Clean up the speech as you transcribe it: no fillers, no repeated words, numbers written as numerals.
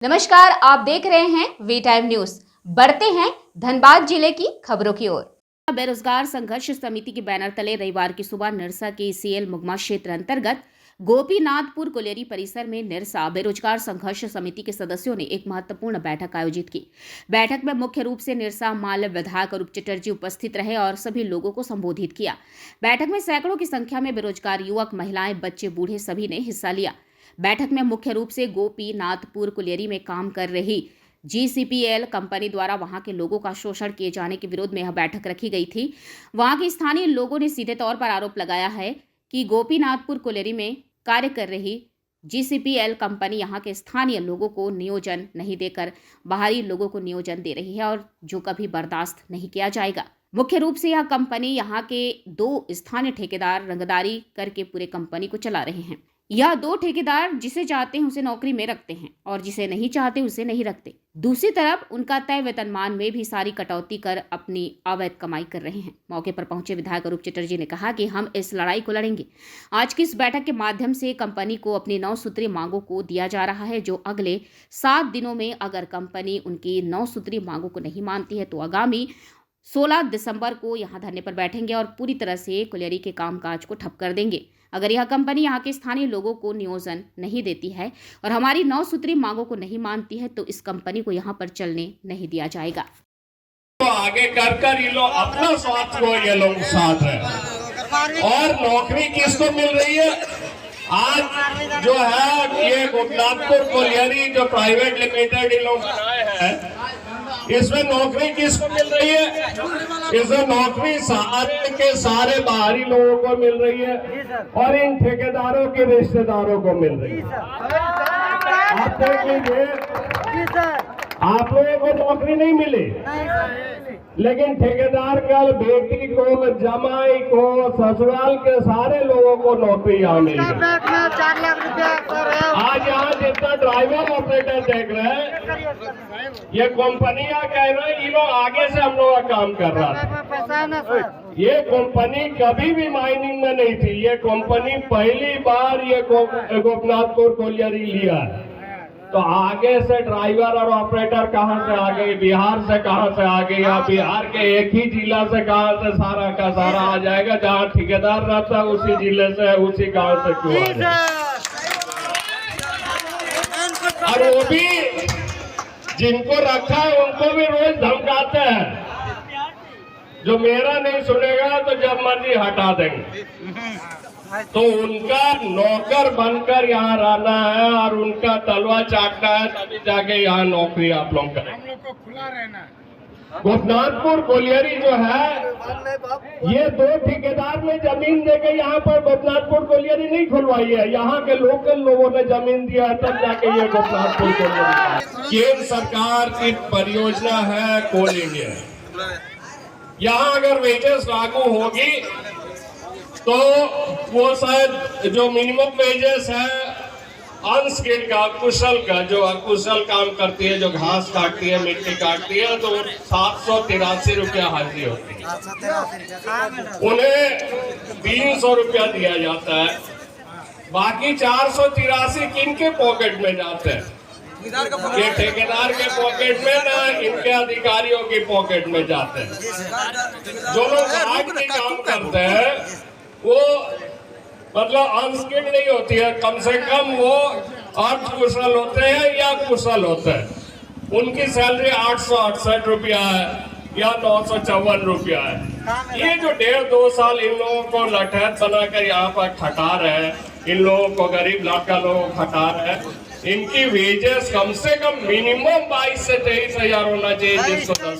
नमस्कार, आप देख रहे हैं वी टाइम न्यूज। बढ़ते हैं धनबाद जिले की खबरों की ओर। बेरोजगार संघर्ष समिति के बैनर तले रविवार की सुबह निरसा के सीएल मुगमा क्षेत्र अंतर्गत गोपीनाथपुर कोलेरी परिसर में निरसा बेरोजगार संघर्ष समिति के सदस्यों ने एक महत्वपूर्ण बैठक आयोजित की। बैठक में मुख्य रूप से निरसा माल विधायक रूप चटर्जी उपस्थित रहे और सभी लोगों को संबोधित किया। बैठक में सैकड़ों की संख्या में बेरोजगार युवक, महिलाएं, बच्चे, बूढ़े सभी ने हिस्सा लिया। बैठक में मुख्य रूप से गोपीनाथपुर कोलेरी में काम कर रही GCPL कंपनी द्वारा वहां के लोगों का शोषण किए जाने के विरोध में यह बैठक रखी गई थी। वहां के स्थानीय लोगों ने सीधे तौर पर आरोप लगाया है कि गोपीनाथपुर कोलेरी में कार्य कर रही GCPL कंपनी यहां के स्थानीय लोगों को नियोजन नहीं देकर बाहरी लोगों को नियोजन दे रही है और जो कभी बर्दाश्त नहीं किया जाएगा। मुख्य रूप से यह कंपनी यहां के 2 स्थानीय ठेकेदार रंगदारी करके पूरे कंपनी को चला रहे हैं। यह 2 ठेकेदार जिसे चाहते हैं उसे नौकरी में रखते हैं और जिसे नहीं चाहते उसे नहीं रखते। दूसरी तरफ उनका तय वेतनमान में भी सारी कटौती कर अपनी अवैध कमाई कर रहे हैं। मौके पर पहुंचे विधायक रूप चटर्जी ने कहा कि हम इस लड़ाई को लड़ेंगे। आज की इस बैठक के माध्यम से कंपनी को अपनी 9 सूत्रीय मांगों को दिया जा रहा है, जो अगले 7 दिनों में अगर कंपनी उनकी 9 सूत्रीय मांगों को नहीं मानती है तो आगामी 16 दिसंबर को यहां धरने पर बैठेंगे और पूरी तरह से कोलेरी के कामकाज को ठप कर देंगे। अगर यह कंपनी यहाँ के स्थानीय लोगों को नियोजन नहीं देती है और हमारी 9 सूत्रीय मांगों को नहीं मानती है तो इस कंपनी को यहाँ पर चलने नहीं दिया जाएगा। तो आगे कर ये लोग अपना स्वार्थ को ये लोग साथ है। और नौकरी किसको मिल रही है? आज जो है ये गोपीनाथपुर कोलेरी जो प्राइवेट लिमिटेड ये लोग बनाए हैं, इसमें नौकरी किसको मिल रही है? इसमें नौकरी सारे के सारे बाहरी लोगों को मिल रही है और इन ठेकेदारों के रिश्तेदारों को मिल रही है। आप देख लीजिए, आप लोगों को नौकरी नहीं मिली, लेकिन ठेकेदार का बेटी को, जमाई को, ससुराल के सारे लोगों को नौकरी यहाँ मिल गई। आज यहाँ जितना ड्राइवर ऑपरेटर देख रहे हैं, ये कंपनियां कह रहे हैं ये लोग आगे से हम लोग का काम कर रहा था। ये कंपनी कभी भी माइनिंग में नहीं थी। ये कंपनी पहली बार ये गोपीनाथपुर कोलेरी लिया है। तो आगे से ड्राइवर और ऑपरेटर कहां से आ गए, बिहार से कहां से आ गए, या बिहार के एक ही जिला से कहां से सारा का सारा आ जाएगा। जहां ठेकेदार रहता है उसी जिले से, उसी गांव से क्यों आ जाए। और वो भी जिनको रखा है उनको भी रोज धमकाते हैं, जो मेरा नहीं सुनेगा तो जब मर्जी हटा देंगे। तो उनका नौकर बनकर यहाँ रहना है और उनका तलवा चाटना है, तभी जाके यहाँ नौकरी आप लोग करें। हम लोग को खुला रहना है। गोपीनाथपुर कोलेरी जो है, ये 2 ठेकेदार ने जमीन देके यहाँ पर गोपीनाथपुर कोलेरी नहीं खुलवाई है। यहाँ के लोकल लोगों ने जमीन दिया है, तब जाके ये गोपीनाथपुर कोलेरी। केंद्र सरकार की परियोजना है कोल इंडिया। यहाँ अगर वेजेस लागू होगी तो वो शायद जो मिनिमम वेजेस है अनस्किल्ड का, कुशल का, जो अकुशल काम करती है, जो घास काटती है, मिट्टी काटती है, तो 783 रुपया हाजिरी होती है। उन्हें 300 रुपया दिया जाता है। बाकी 483 किनके पॉकेट में जाते हैं? ये ठेकेदार के पॉकेट में ना, इनके अधिकारियों की पॉकेट में जाते हैं। जो लोग आग में काम करते हैं वो मतलब अनस्किल्ड नहीं होती है, कम से कम वो अर्ध कुशल होते हैं या कुशल होते हैं। उनकी सैलरी 868 रुपया है या 954 रुपया है। ये जो 1.5-2 साल इन लोगों को लठैत बनाकर यहाँ पर खटा रहे हैं, इन लोगों को, गरीब लड़का लोगों को खटा रहे हैं, इनकी वेजेस कम से कम मिनिमम 22 से 23 हजार होना चाहिए, जिसको